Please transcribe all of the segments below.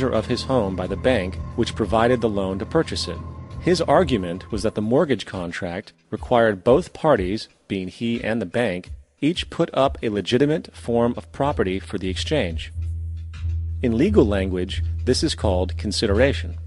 foreclosure of his home by the bank which provided the loan to purchase it. His argument was that the mortgage contract required both parties, being he and the bank, each put up a legitimate form of property for the exchange. In legal language, this is called consideration.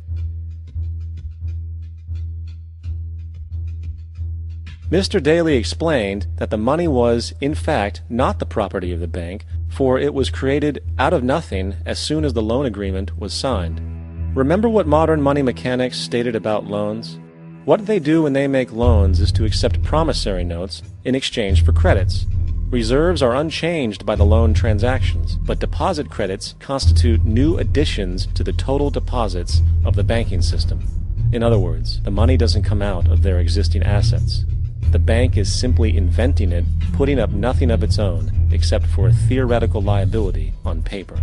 Mr. Daly explained that the money was, in fact, not the property of the bank, for it was created out of nothing as soon as the loan agreement was signed. Remember what modern money mechanics stated about loans? What they do when they make loans is to accept promissory notes in exchange for credits. Reserves are unchanged by the loan transactions, but deposit credits constitute new additions to the total deposits of the banking system. In other words, the money doesn't come out of their existing assets. The bank is simply inventing it, putting up nothing of its own, except for a theoretical liability on paper.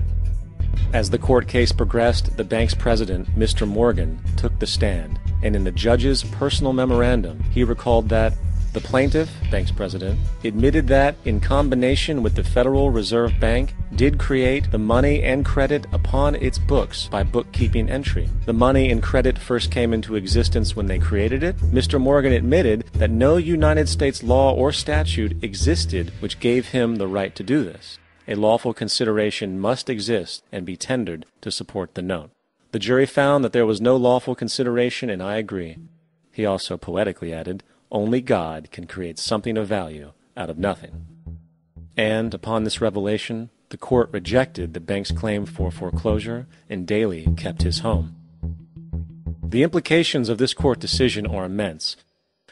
As the court case progressed, the bank's president, Mr. Morgan, took the stand, and in the judge's personal memorandum, he recalled that the plaintiff, bank's president, admitted that, in combination with the Federal Reserve Bank, did create the money and credit upon its books by bookkeeping entry. The money and credit first came into existence when they created it. Mr. Morgan admitted that no United States law or statute existed which gave him the right to do this. A lawful consideration must exist and be tendered to support the note. The jury found that there was no lawful consideration, and I agree. He also poetically added, "Only God can create something of value out of nothing." And upon this revelation, the court rejected the bank's claim for foreclosure, and Daly kept his home. The implications of this court decision are immense.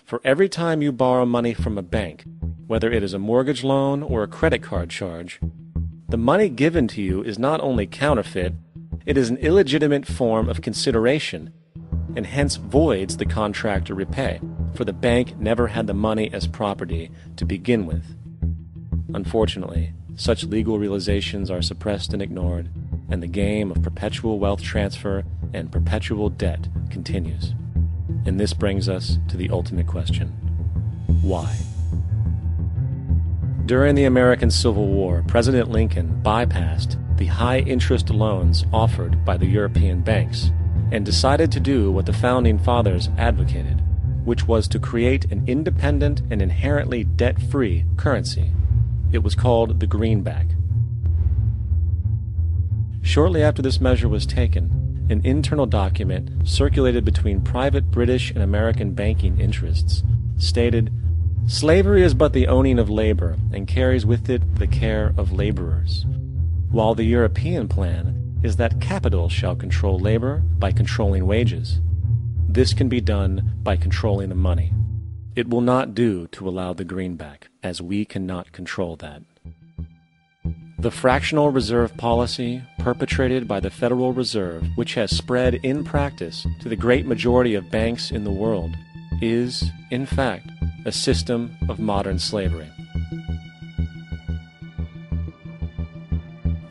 For every time you borrow money from a bank, whether it is a mortgage loan or a credit card charge, the money given to you is not only counterfeit, it is an illegitimate form of consideration, and hence voids the contract to repay, for the bank never had the money as property to begin with. Unfortunately, such legal realizations are suppressed and ignored, and the game of perpetual wealth transfer and perpetual debt continues. And this brings us to the ultimate question: why? During the American Civil War, President Lincoln bypassed the high-interest loans offered by the European banks and decided to do what the Founding Fathers advocated, which was to create an independent and inherently debt-free currency. It was called the greenback. Shortly after this measure was taken, an internal document circulated between private British and American banking interests stated, "Slavery is but the owning of labor, and carries with it the care of laborers, while the European plan is that capital shall control labor by controlling wages. This can be done by controlling the money. It will not do to allow the greenback, as we cannot control that." The fractional reserve policy perpetrated by the Federal Reserve, which has spread in practice to the great majority of banks in the world, is, in fact, a system of modern slavery.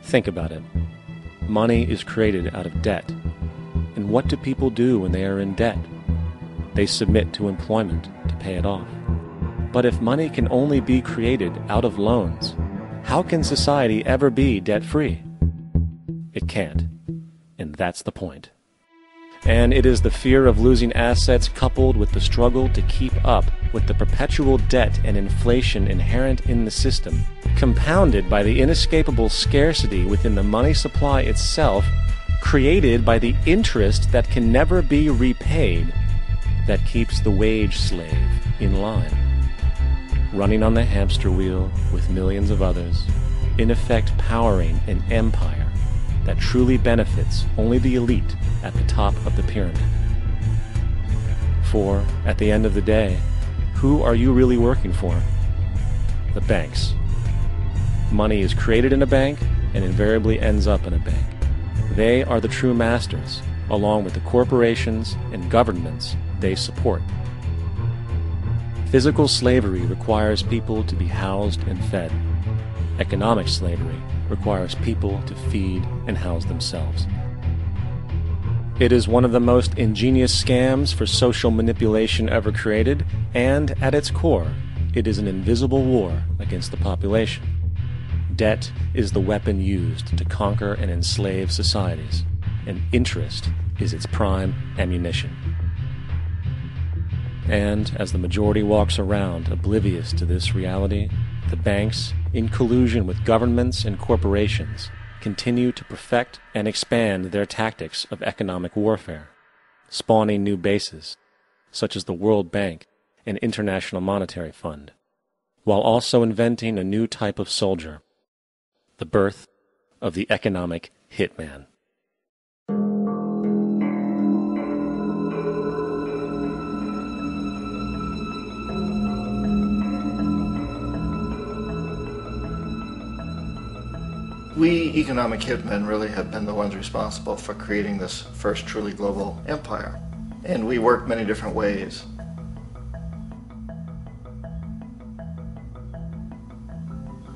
Think about it. Money is created out of debt. And what do people do when they are in debt? They submit to employment to pay it off. But if money can only be created out of loans, how can society ever be debt-free? It can't. And that's the point. And it is the fear of losing assets coupled with the struggle to keep up with the perpetual debt and inflation inherent in the system, compounded by the inescapable scarcity within the money supply itself, created by the interest that can never be repaid, that keeps the wage slave in line, running on the hamster wheel with millions of others, in effect powering an empire that truly benefits only the elite at the top of the pyramid. For, at the end of the day, who are you really working for? The banks. Money is created in a bank and invariably ends up in a bank. They are the true masters, along with the corporations and governments they support. Physical slavery requires people to be housed and fed. Economic slavery requires people to feed and house themselves. It is one of the most ingenious scams for social manipulation ever created, and at its core, it is an invisible war against the population. Debt is the weapon used to conquer and enslave societies, and interest is its prime ammunition. And as the majority walks around oblivious to this reality, the banks, in collusion with governments and corporations, continue to perfect and expand their tactics of economic warfare, spawning new bases, such as the World Bank and International Monetary Fund, while also inventing a new type of soldier, the birth of the economic hitman. We economic hitmen really have been the ones responsible for creating this first truly global empire. And we work many different ways.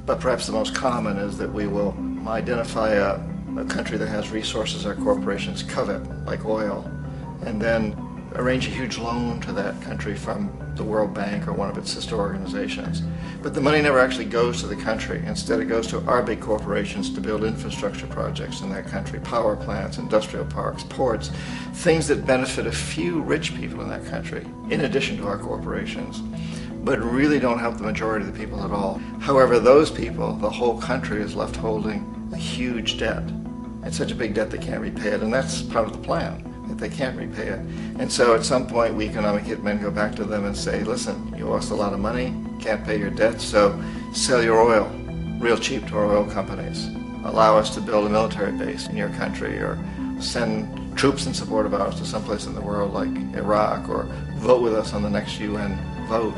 But perhaps the most common is that we will identify a country that has resources our corporations covet, like oil, and then arrange a huge loan to that country from the World Bank or one of its sister organizations. But the money never actually goes to the country. Instead, it goes to our big corporations to build infrastructure projects in that country, power plants, industrial parks, ports, things that benefit a few rich people in that country, in addition to our corporations, but really don't help the majority of the people at all. However, those people, the whole country is left holding a huge debt. It's such a big debt they can't repay it, and that's part of the plan, that they can't repay it. And so at some point, we economic hitmen go back to them and say, listen, you owe us a lot of money, can't pay your debt, so sell your oil real cheap to our oil companies. Allow us to build a military base in your country, or send troops in support of ours to someplace in the world like Iraq, or vote with us on the next UN vote.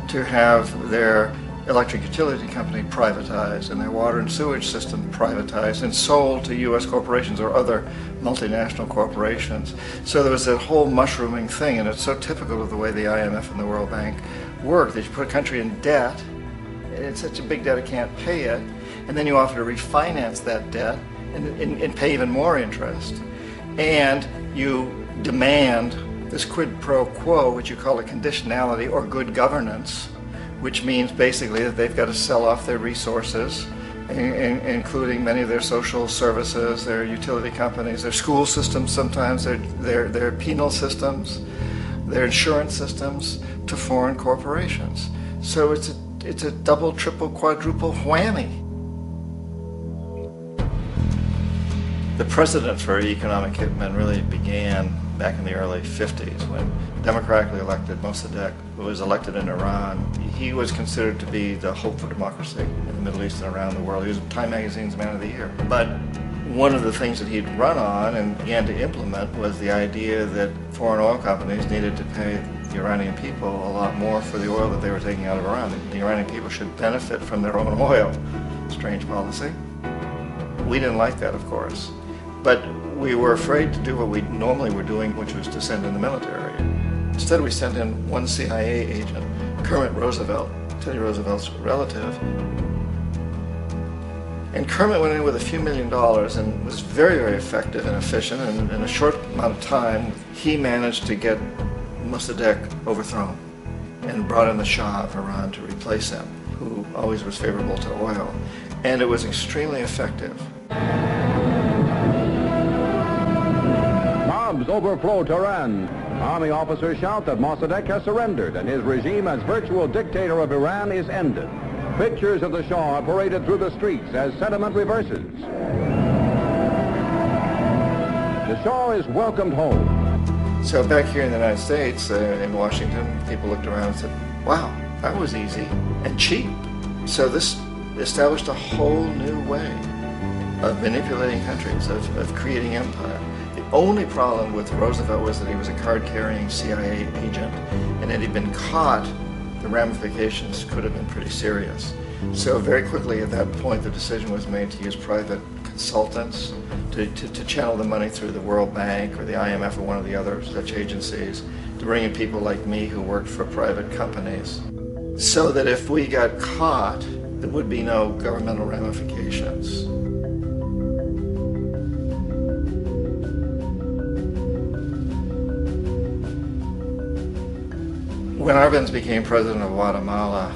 To have their electric utility company privatized and their water and sewage system privatized and sold to U.S. corporations or other multinational corporations. So there was that whole mushrooming thing, and it's so typical of the way the IMF and the World Bank work, that you put a country in debt, and it's such a big debt it can't pay it, and then you offer to refinance that debt and pay even more interest. And you demand this quid pro quo, which you call a conditionality or good governance, which means basically that they've got to sell off their resources, including many of their social services, their utility companies, their school systems sometimes, their penal systems, their insurance systems, to foreign corporations. So it's a double, triple, quadruple whammy. The precedent for economic hitmen really began back in the early 50s when democratically elected Mossadegh, who was elected in Iran. He was considered to be the hope for democracy in the Middle East and around the world. He was Time Magazine's Man of the Year. But one of the things that he'd run on and began to implement was the idea that foreign oil companies needed to pay the Iranian people a lot more for the oil that they were taking out of Iran. The Iranian people should benefit from their own oil. Strange policy. We didn't like that, of course. But we were afraid to do what we normally were doing, which was to send in the military. Instead, we sent in one CIA agent, Kermit Roosevelt, Teddy Roosevelt's relative. And Kermit went in with a few $1 million and was very, very effective and efficient. And in a short amount of time, he managed to get Mossadegh overthrown and brought in the Shah of Iran to replace him, who always was favorable to oil. And it was extremely effective. Mobs overflow Tehran. Army officers shout that Mossadegh has surrendered and his regime as virtual dictator of Iran is ended. Pictures of the Shah are paraded through the streets as sentiment reverses. The Shah is welcomed home. So back here in the United States, in Washington, people looked around and said, wow, that was easy and cheap. So this established a whole new way of manipulating countries, of creating empire. The only problem with Roosevelt was that he was a card-carrying CIA agent, and had he been caught, the ramifications could have been pretty serious. So very quickly at that point, the decision was made to use private consultants to channel the money through the World Bank or the IMF or one of the other such agencies, to bring in people like me who worked for private companies, so that if we got caught, there would be no governmental ramifications. When Arbenz became president of Guatemala,